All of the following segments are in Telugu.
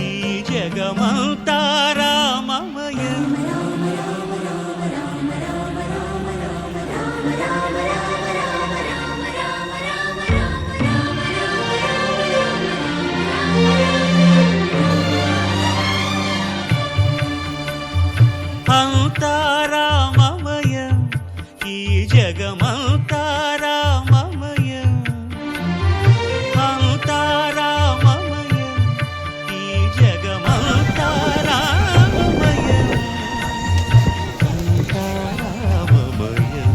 ఈ జగమంతా రామమయం. అంతా రామమయం, ఈ జగమంతా రామమయం. అంతా రామమయం, ఈ జగమంతా రామమయం. అంతా రామమయం.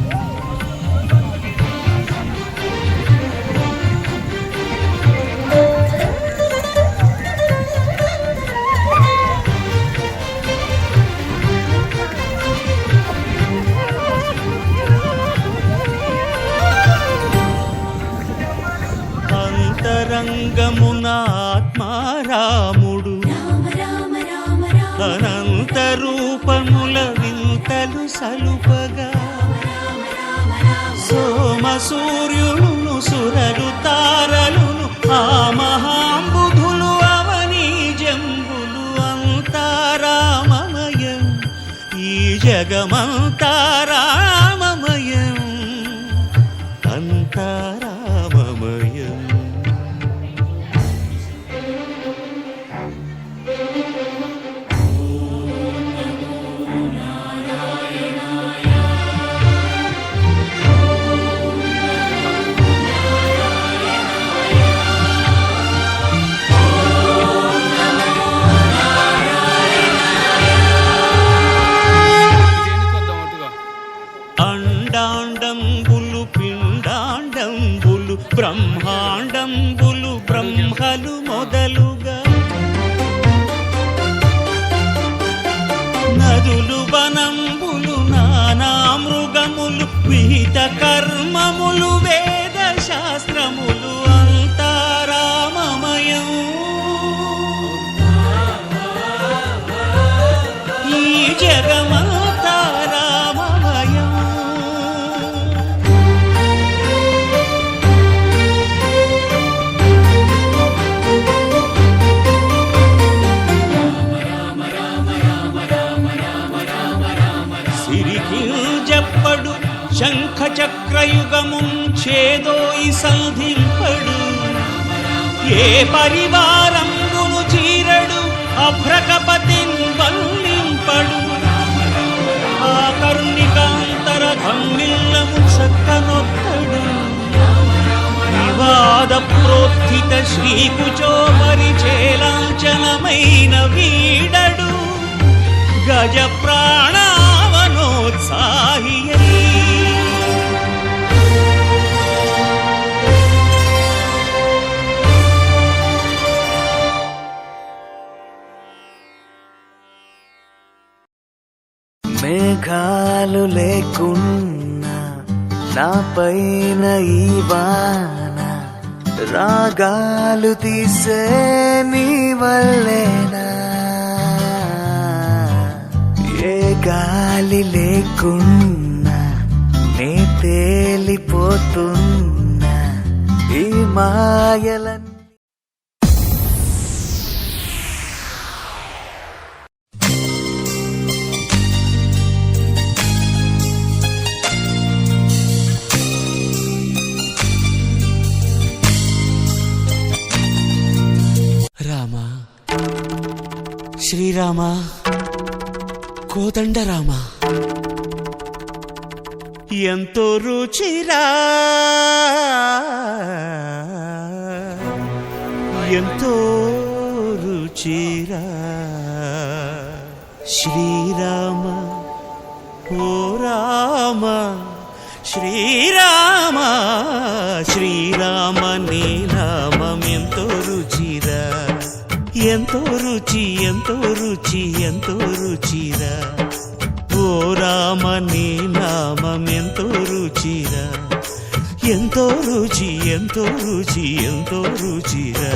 అంతరంగమున ఆత్మారాముడు అనంత రూపముల వింతలు సలుపగా, సోమ సూర్యులను సురలు తారలును ఆ మహాంబుధులు అవనీ జంబులు. అంతా రామమయం, ఈ జగమంతా రామమయం. అంతా రామమయం. అండాండంబులు పిండాండంబులు బ్రహ్మాండంబులు బ్రహ్మలు మొదలుగా, నదులు వనంబులు నానా మృగములు విహిత కర్మములు వేద శాస్త్రములు. అంతా రామమయం, ఈ జగమంతా రామమయం. సిరికింజప్పడు శంఖ చక్రయుగముం చేదోయి సంధింపడు, ఏ పరివారంబును చీరడు అభ్రకపతిన్ వల్లింపడు. ఆ కరుణికాంతర ధమ్మిల్లము చక్కనొక్కడు, వివాద ప్రోత్థిత శ్రీకుచో పరిచేలాంఛనమైన వీడడు. గజ ప్రాణావనోత్సాహి మేఘాలు లేకున్నా నా పైన ఈ వాన, రాగాలు తీసే నీ వల్లేనా. ఏ గాలి లేకున్నా నే తేలిపోతున్నా ఈ మాయలన్నీ. రామా, శ్రీరామ, కోదండ రామ, ఎంతో రుచిరా, ఎంతో రుచిరా. శ్రీరామ ఓ రామ, శ్రీరామ శ్రీరామ నీ నామం ఎంతో రుచిరా. ఎంతో రుచి, ఎంతో రుచి, ఎంతో రుచిరా. ఓ రామ నీ నామం ఎంతో రుచిరా. ఎంతో రుచి, ఎంతో రుచి, ఎంతో రుచిరా.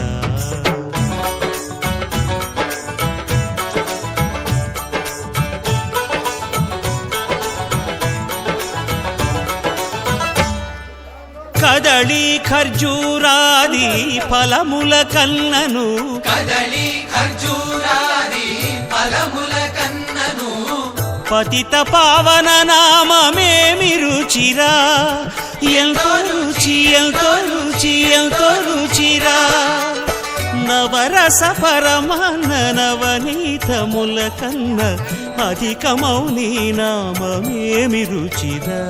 కదళి ఖర్జూరాది ఫలముల కన్నను కదళి ఖర్జూరాది ఫలముల కన్నను పతిత పావన నామమేమి రుచిరా ఎంతో రుచి ఎంతో రుచి ఎంతో రుచిరా నవరస పరమాన్న నవనీతముల కన్న అధికమౌని నామమేమి రుచిరా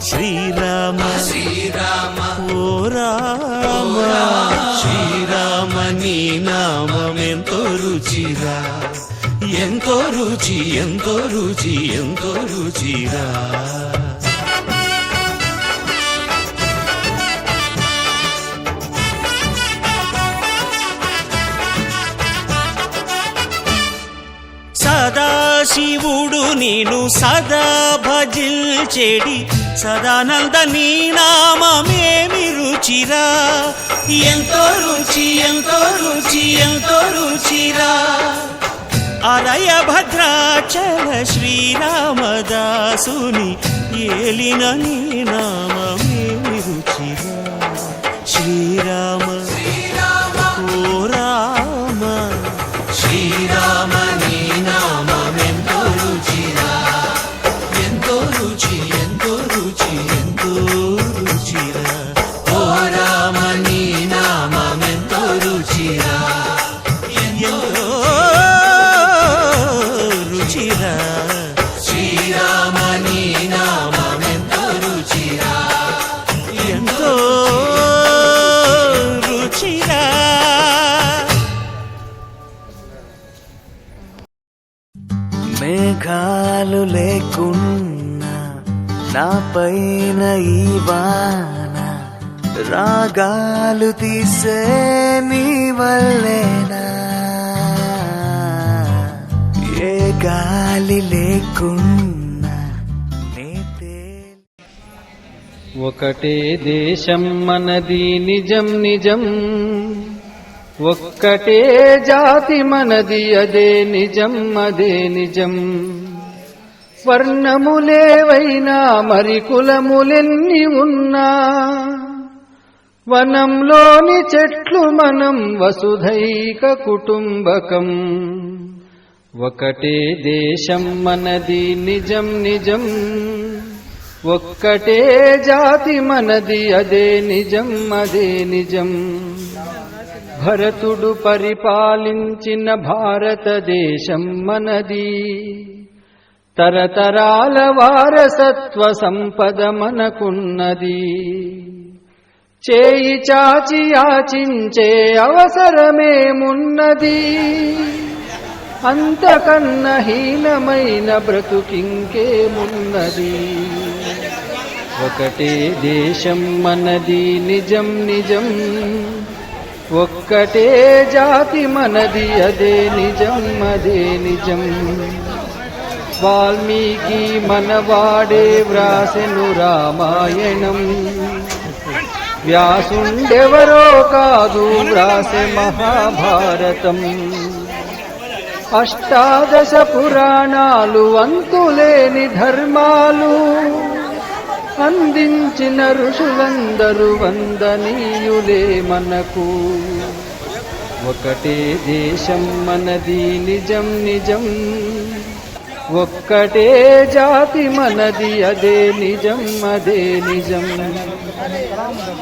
శ్రీరామ శ్రీరామ ఓ రామ శ్రీరామ నీ నామమెంతో రుచిరా ఎంతో రుచి ఎంతో రుచి ఎంతో రుచిరా సదాశివుడు నేను సదా భజిల్చెడి సదానంద నీ నామమేమి రుచిరా ఎంతో రుచి ఎంతో రుచి ఎంతో రుచిరా అరయ భద్రాచల శ్రీరామదాసుని ఏలిన నీ నామమేమి రుచిరా శ్రీరామ ఓ రామ శ్రీరామ నీ నామమెంతో రుచిరా ఎంతో రుచి ఎంతో రుచి ఎంతో రుచిరా ఓ రామ నీ నామమెంతో రుచిరా ఎంతో రుచిరా శ్రీరామ నీ నామమెంతో రుచిరా ఎంతో రుచిరా మేఘాలు లేకున్నా నా పైన ఈ వాన రాగాలు తీసే నీ వల్లేనా ఏ గాలి లేకున్నా నీ ఒకటే దేశం మనది నిజం నిజం ఒక్కటే జాతి మనది అదే నిజం అదే నిజం వర్ణములేవైనా మరి కులములెన్ని ఉన్నా వనంలోని చెట్లు మనం వసుధైక కుటుంబకం ఒకటే దేశం మనది నిజం నిజం ఒక్కటే జాతి మనది అదే నిజం అదే నిజం భరతుడు పరిపాలించిన భారతదేశం మనది తరతరాల వారసత్వ సంపద మనకున్నది చేయి చాచి యాచించే అవసరమేమున్నది అంతకన్న హీనమైన బ్రతుకింకేమున్నది ఒకటే దేశం మనది నిజం నిజం ఒక్కటే జాతి మనది అదే నిజం అదే నిజం వాల్మీకి మనవాడే వ్రాసెను రామాయణం వ్యాసుండెవరో కాదు వ్రాసె మహాభారతం అష్టాదశ పురాణాలు అంతులేని ధర్మాలు అందించిన ఋషులందరూ వందనీయులే మనకు ఒకటే దేశం మనది నిజం నిజం ఒక్కటే జాతి మనది అదే నిజం అదే నిజం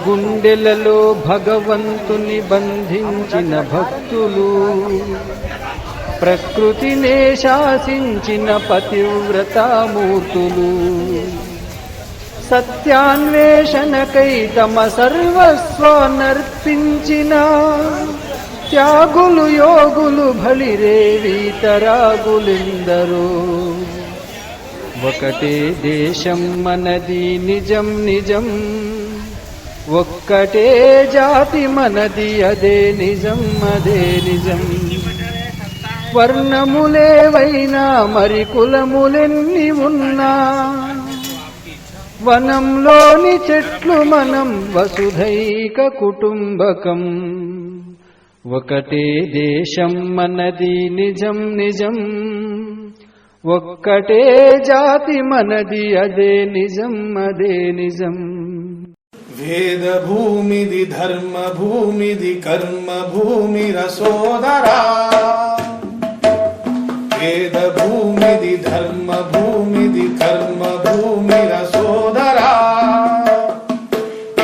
గుండెలలో భగవంతుని బంధించిన భక్తులు ప్రకృతినే శాసించిన పతివ్రతామూర్తులు సత్యాన్వేషణకై తమ సర్వస్వానర్పించిన త్యాగులు యోగులు బలిరే వీతరాగులెందరో ఒకటే దేశం మనది నిజం నిజం ఒక్కటే జాతి మనది అదే నిజం అదే నిజం వర్ణములేవైనా మరి కులములెన్ని ఉన్నా వనంలోని చెట్లు మనం వసుధైక కుటుంబకం ఒకటే దేశం మనది నిజం నిజం ఒక్కటే జాతి మనది అదే నిజం అదే నిజం వేద భూమిది ధర్మ భూమిది కర్మ భూమిర సోదరా వేద భూమిది ధర్మ భూమిది కర్మ భూమిర సోదరా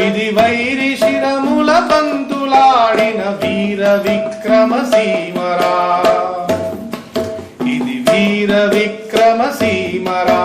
ఇది వైరి శిరముల పంతులాడిన వీర విక్రమ సీమరా ఇది వీర విక్రమ సీమరా